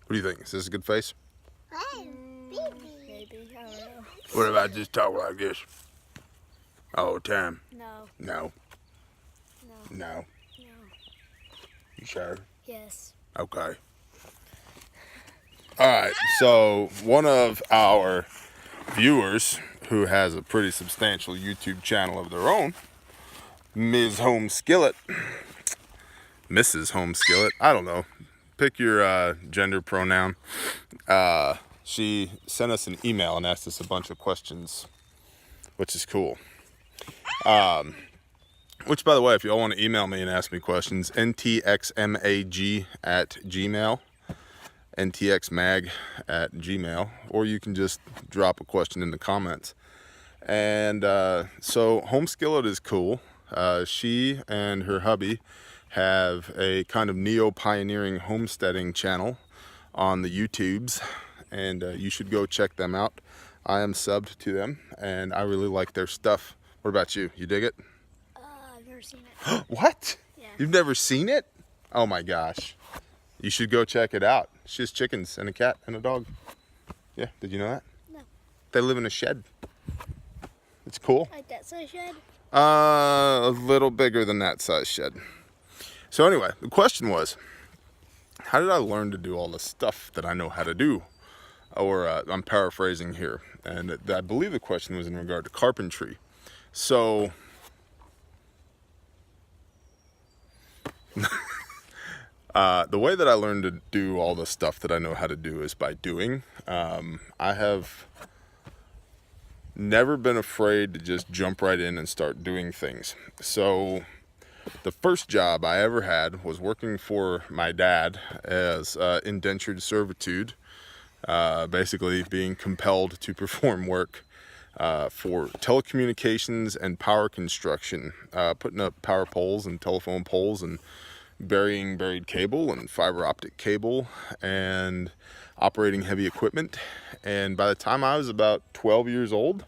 What do you think? Is this a good face? Maybe, I don't know. What if I just talk like this? All the time? No. No. No. No. No. You sure? Yes. Okay. Alright, so one of our viewers who has a pretty substantial YouTube channel of their own, Missus Home Skillet, Missus Home Skillet, I don't know, pick your gender pronoun. She sent us an email and asked us a bunch of questions, which is cool. Which, by the way, if you all want to email me and ask me questions, ntxmag@gmail, ntxmag@gmail, or you can just drop a question in the comments. And so Home Skillet is cool. She and her hubby have a kind of neo-pioneering homesteading channel on the YouTubes, and you should go check them out. I am subbed to them, and I really like their stuff. What about you? You dig it? I've never seen it. What? Yeah. You've never seen it? Oh my gosh. You should go check it out. She has chickens and a cat and a dog. Yeah, did you know that? No. They live in a shed. It's cool. Like that size shed? A little bigger than that size shed. So anyway, the question was, how did I learn to do all the stuff that I know how to do? Or I'm paraphrasing here, and I believe the question was in regard to carpentry. So the way that I learned to do all the stuff that I know how to do is by doing. I have never been afraid to just jump right in and start doing things. So the first job I ever had was working for my dad as indentured servitude, basically being compelled to perform work for telecommunications and power construction, putting up power poles and telephone poles and burying buried cable and fiber optic cable and operating heavy equipment. And by the time I was about 12 years old,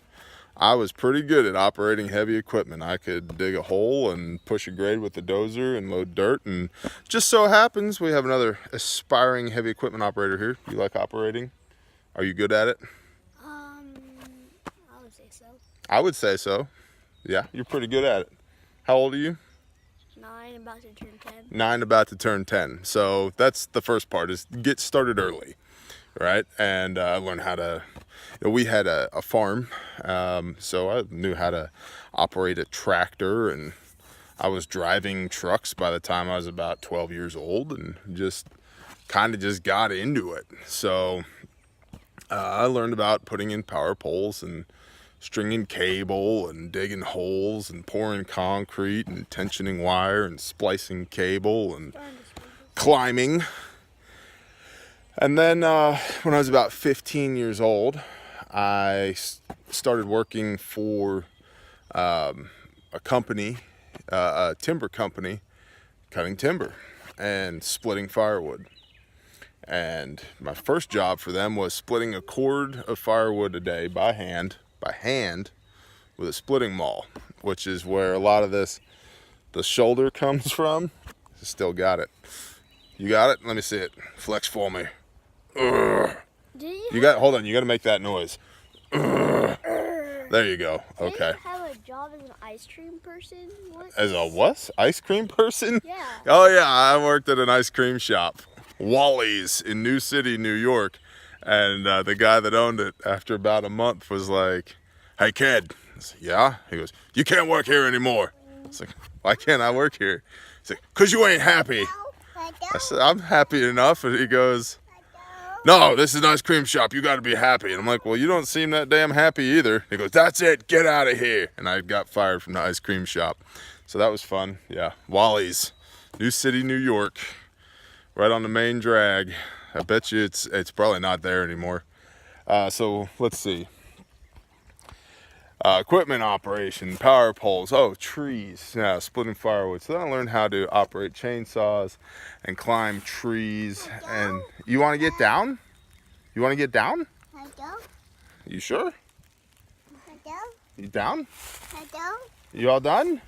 I was pretty good at operating heavy equipment. I could dig a hole and push a grade with the dozer and load dirt. And just so happens we have another aspiring heavy equipment operator here. You like operating? Are you good at it? I would say so. I would say so. Yeah, you're pretty good at it. How old are you? 9, about to turn 10. 9, about to turn 10. So that's the first part, is get started early, right? And I learned how to, we had a farm, so I knew how to operate a tractor, and I was driving trucks by the time I was about 12 years old, and just kind of just got into it. So I learned about putting in power poles and stringing cable and digging holes and pouring concrete and tensioning wire and splicing cable and climbing. And then when I was about 15 years old, I started working for a company, a timber company, cutting timber and splitting firewood. And my first job for them was splitting a cord of firewood a day by hand with a splitting maul, which is where a lot of this, the shoulder comes from. Still got it. You got it? Let me see it. Flex for me. You got, hold on, you got to make that noise. There you go. Okay. Did you have a job as an ice cream person once? As a what? Ice cream person? Yeah. Oh yeah, I worked at an ice cream shop, Wally's, in New City, New York. And the guy that owned it, after about a month, was like, "Hey kid." I said, "Yeah?" He goes, "You can't work here anymore." I was like, "Why can't I work here?" He's like, "'Cause you ain't happy." I said, "I'm happy enough." And he goes, "No, this is an ice cream shop. You got to be happy." And I'm like, "Well, you don't seem that damn happy either." He goes, "That's it. Get out of here." And I got fired from the ice cream shop. So that was fun. Yeah, Wally's, New City, New York, right on the main drag. I bet you it's probably not there anymore. So let's see. Equipment operation, power poles, trees, yeah, splitting firewood. So then I learned how to operate chainsaws and climb trees. And you want to get down? You want to get down? I don't. You sure? I don't. You down? I don't. You all done?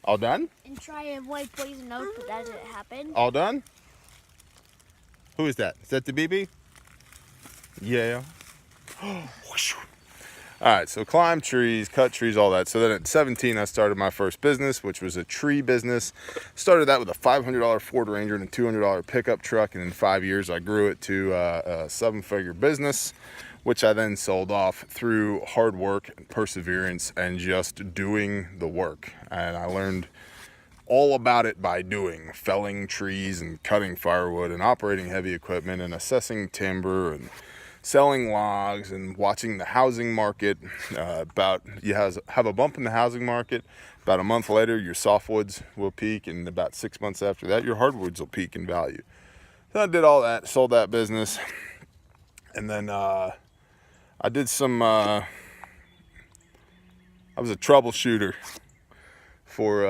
All done? And try to avoid poison oak, but that didn't happen. All done? Who is that? Is that the BB? Yeah. All right, so climb trees, cut trees, all that. So then at 17, I started my first business, which was a tree business. Started that with a $500 Ford Ranger and a $200 pickup truck. And in 5 years, I grew it to a 7-figure business, which I then sold off through hard work, perseverance, and just doing the work. And I learned all about it by doing, felling trees and cutting firewood and operating heavy equipment and assessing timber and selling logs and watching the housing market. You have a bump in the housing market. About a month later, your softwoods will peak, and about 6 months after that, your hardwoods will peak in value. So I did all that, sold that business, and then I did some. I was a troubleshooter for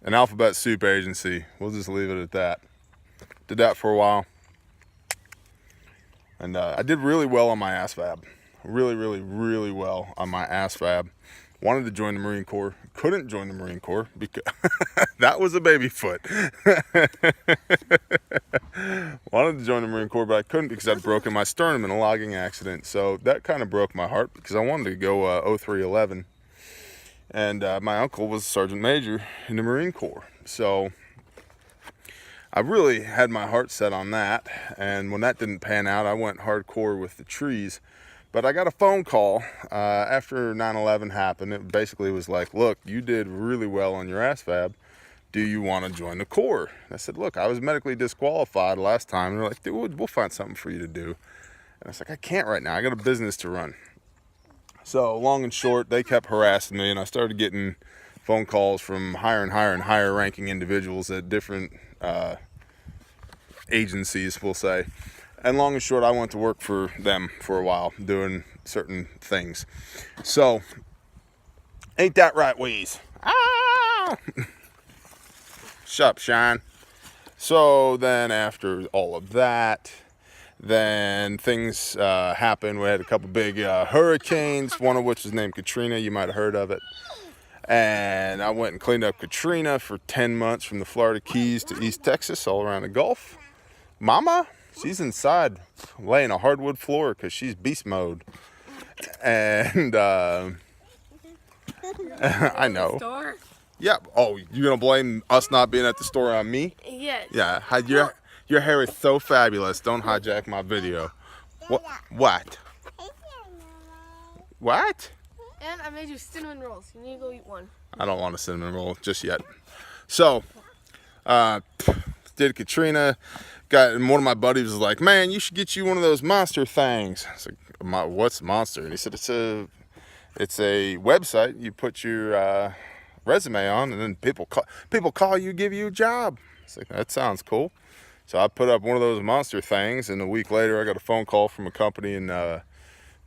an alphabet soup agency. We'll just leave it at that. Did that for a while. And I did really well on my ASVAB. Really well on my ASVAB. Wanted to join the Marine Corps. Couldn't join the Marine Corps because that was a baby foot. Wanted to join the Marine Corps, but I couldn't because I'd broken my sternum in a logging accident. So that kind of broke my heart because I wanted to go 0311. And my uncle was a sergeant major in the Marine Corps. So I really had my heart set on that, and when that didn't pan out, I went hardcore with the trees. But I got a phone call after 9/11 happened. It basically was like, look, you did really well on your ASVAB. Do you want to join the Corps? And I said, look, I was medically disqualified last time. And they're like, dude, we'll find something for you to do. And I was like, I can't right now. I got a business to run. So long and short, they kept harassing me, and I started getting phone calls from higher and higher ranking individuals at different agencies, we'll say. And long and short, I went to work for them for a while doing certain things. So ain't that right, Wheeze? Ah! Shut up, Shine. So then after all of that, then things happened. We had a couple big hurricanes, one of which was named Katrina. You might have heard of it. And I went and cleaned up Katrina for 10 months from the Florida Keys to East Texas, all around the Gulf. Mama, she's inside laying a hardwood floor because she's beast mode. And I know. Store? Yeah. Oh, you're going to blame us not being at the store on me? Yes. Yeah. Your hair is so fabulous. Don't hijack my video. What? What? And I made you cinnamon rolls. You need to go eat one. I don't want a cinnamon roll just yet. So, did Katrina. And one of my buddies was like, man, you should get you one of those monster things. I was like, what's monster? And he said, it's a website. You put your resume on, and then people call you, give you a job. I was like, that sounds cool. So I put up one of those monster things, and a week later I got a phone call from a company in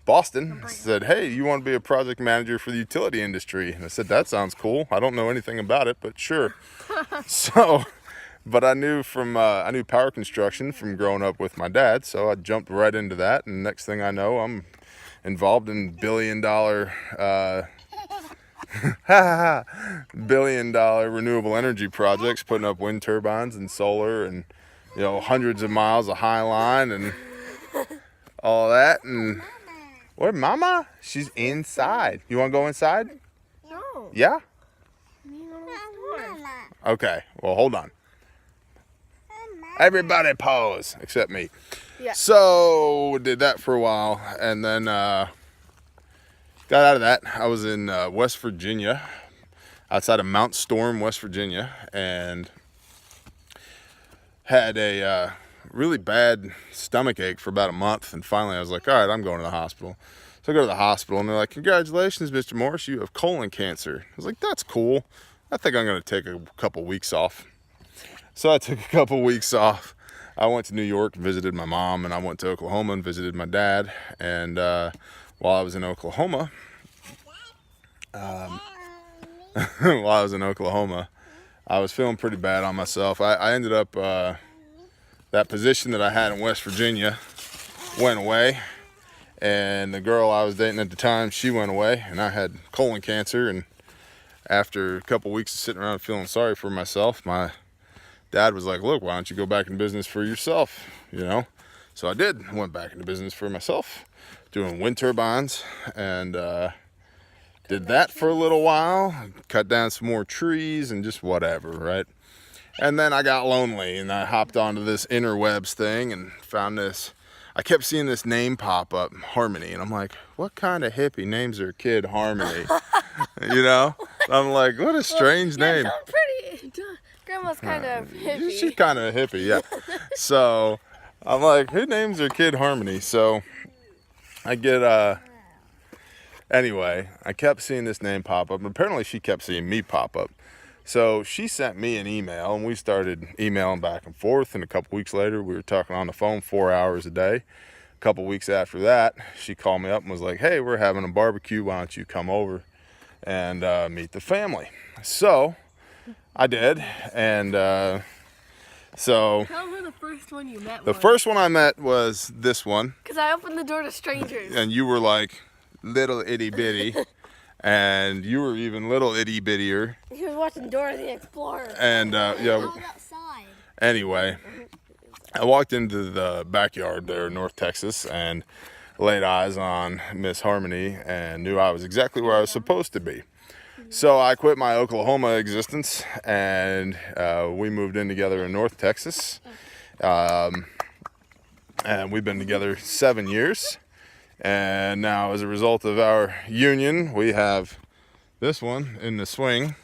Boston. Said, hey, you want to be a project manager for the utility industry? And I said, that sounds cool. I don't know anything about it, but sure. But I knew power construction from growing up with my dad, so I jumped right into that. And next thing I know, I'm involved in billion-dollar renewable energy projects, putting up wind turbines and solar, and hundreds of miles of high line and all that. And where Mama? She's inside. You want to go inside? No. Yeah. You go to the store. Okay. Well, hold on. Everybody pause, except me. Yeah. So, did that for a while, and then got out of that. I was in West Virginia, outside of Mount Storm, West Virginia, and had a really bad stomach ache for about a month, and finally I was like, all right, I'm going to the hospital. So I go to the hospital, and they're like, congratulations, Mr. Morris, you have colon cancer. I was like, that's cool. I think I'm going to take a couple weeks off. So I took a couple weeks off. I went to New York, visited my mom, and I went to Oklahoma and visited my dad. And while I was in Oklahoma, I was feeling pretty bad on myself. I ended up, that position that I had in West Virginia went away. And the girl I was dating at the time, she went away. And I had colon cancer. And after a couple weeks of sitting around feeling sorry for myself, my Dad was like, look, why don't you go back in business for yourself, you know? So I did. Went back into business for myself, doing wind turbines, and did that for a little while. Cut down some more trees and just whatever, right? And then I got lonely, and I hopped onto this interwebs thing and found this. I kept seeing this name pop up, Harmony, and I'm like, what kind of hippie names their kid Harmony? You know? I'm like, what a strange name. Yeah, pretty. Grandma's kind of hippie. She's kind of a hippie, yeah. So I'm like, who names their kid Harmony? So I get, anyway, I kept seeing this name pop up, and apparently she kept seeing me pop up. So she sent me an email, and we started emailing back and forth, and a couple weeks later, we were talking on the phone 4 hours a day. A couple weeks after that, she called me up and was like, hey, we're having a barbecue. Why don't you come over and meet the family? So I did, and so Tell her the first one you met the was. first one I met was this one, Because I opened the door to strangers. and you were like little itty bitty, and you were even little itty bittier, He was watching Dora the Explorer. and I yeah. was outside. Anyway, I walked into the backyard there in North Texas and laid eyes on Miss Harmony and knew I was exactly where I was supposed to be. So I quit my Oklahoma existence, and we moved in together in North Texas. And we've been together 7 years. And now, as a result of our union, we have this one in the swing,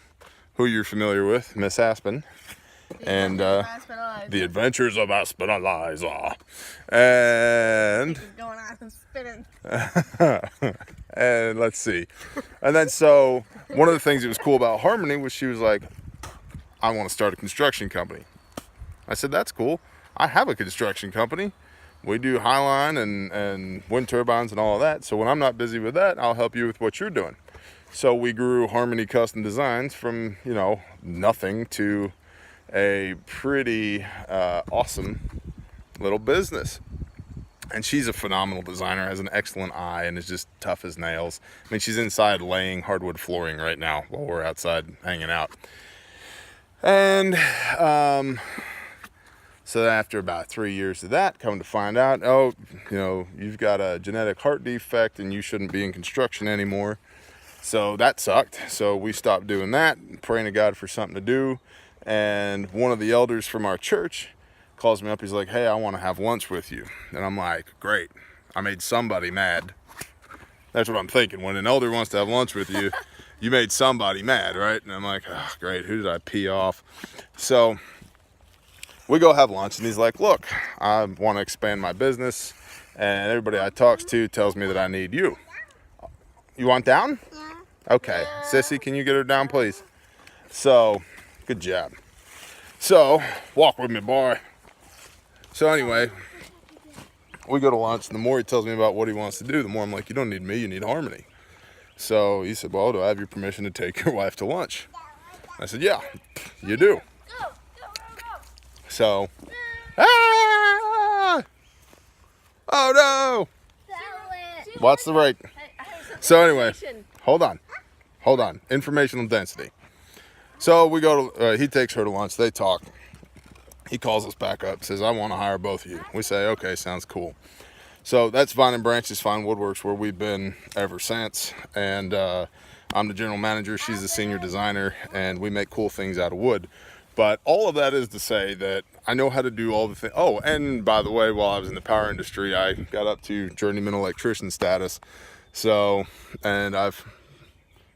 who you're familiar with, Miss Aspen. And The Adventures of Aspen Eliza. And Going on and spinning. and let's see. And then so one of the things that was cool about Harmony was she was like, I want to start a construction company. I said, that's cool. I have a construction company. We do highline and wind turbines and all of that. So when I'm not busy with that, I'll help you with what you're doing. So we grew Harmony Custom Designs from, you know, nothing to a pretty awesome little business. And she's a phenomenal designer, has an excellent eye, and is just tough as nails. I mean, she's inside laying hardwood flooring right now while we're outside hanging out. And so after about 3 years of that, come to find out, oh, you know, you've got a genetic heart defect and you shouldn't be in construction anymore. So that sucked. So we stopped doing that, praying to God for something to do. And one of the elders from our church calls me up. He's like, hey, I want to have lunch with you. And I'm like, great. I made somebody mad. That's what I'm thinking. When an elder wants to have lunch with you, you made somebody mad, right? And I'm like, oh, great. Who did I pee off? So we go have lunch, and he's like, look, I want to expand my business, and everybody I talks to tells me that I need you. You want down? Yeah. Okay. Sissy, can you get her down, please? So, good job. So, walk with me, boy. So anyway, we go to lunch, and the more he tells me about what he wants to do, the more I'm like, you don't need me, you need Harmony. So he said, well, do I have your permission to take your wife to lunch? I said, yeah, you do. So, oh no! What's the rate? So anyway, hold on. Informational density. So we go to, he takes her to lunch, they talk. He calls us back up, says, I want to hire both of you. We say, okay, sounds cool. So that's Vine and Branches Fine Woodworks, where we've been ever since. And I'm the general manager, she's the senior designer, and we make cool things out of wood. But all of that is to say that I know how to do all the things. Oh, and by the way, while I was in the power industry, I got up to journeyman electrician status. So, and I've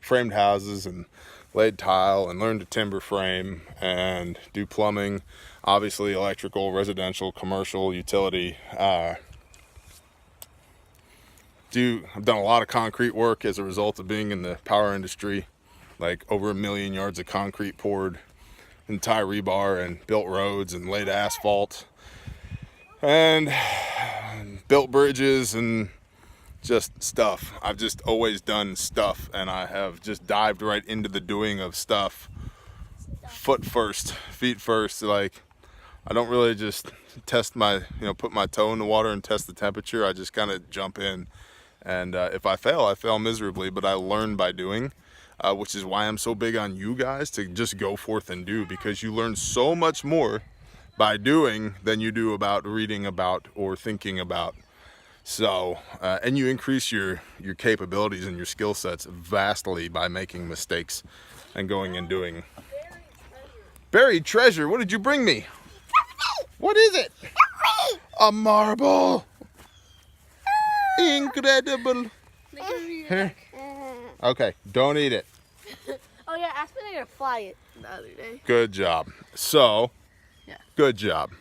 framed houses and laid tile and learned to timber frame and do plumbing, obviously electrical, residential, commercial, utility. I've done a lot of concrete work as a result of being in the power industry, like over 1 million yards of concrete poured and tie rebar and built roads and laid asphalt and built bridges and just stuff. I've just always done stuff, and I have just dived right into the doing of stuff, foot first, feet first. Like, I don't really just test my, put my toe in the water and test the temperature. I just kind of jump in, and if I fail, I fail miserably, but I learn by doing. which is why I'm so big on you guys to just go forth and do, because you learn so much more by doing than you do about reading about or thinking about. So, and you increase your capabilities and your skill sets vastly by making mistakes and going and doing. Buried treasure. What did you bring me? What is it? A marble. Incredible. Here. Okay, don't eat it. Oh yeah, asked me to fly it the other day. Good job. So, Yeah. Good job.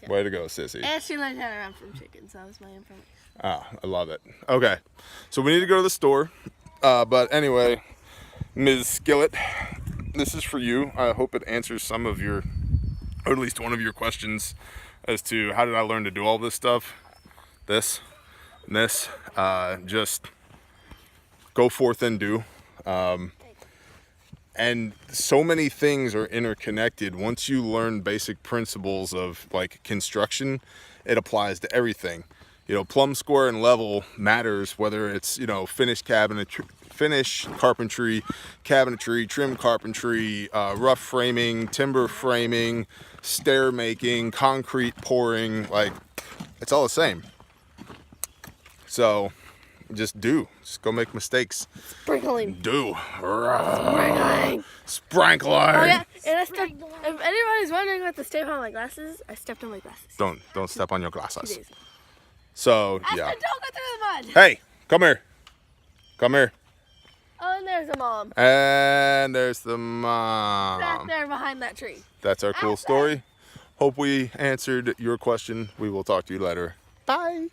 Yeah. Way to go, sissy. And she learned how to run from chickens. That was my information. Ah, I love it. Okay, so we need to go to the store. But anyway, Ms. Skillet, this is for you. I hope it answers some of your, or at least one of your questions as to how did I learn to do all this stuff, this, and this. Just go forth and do. And so many things are interconnected. Once you learn basic principles of like construction, it applies to everything. You know, plumb, square, and level matters, whether it's, you know, finish carpentry, trim carpentry, rough framing, timber framing, stair making, concrete pouring, like, it's all the same. So, just go make mistakes. Sprinkling. Do. Sprinkling. Sprinkling. Oh yeah, and I stepped. If anybody's wondering what the step on my glasses, I stepped on my glasses. Don't step on your glasses. 2 days. So, I yeah. said don't go through the mud. Hey, come here. Come here. Oh, and there's a mom. And there's the Back mom. there behind that tree. That's our cool story. Hope we answered your question. We will talk to you later. Bye.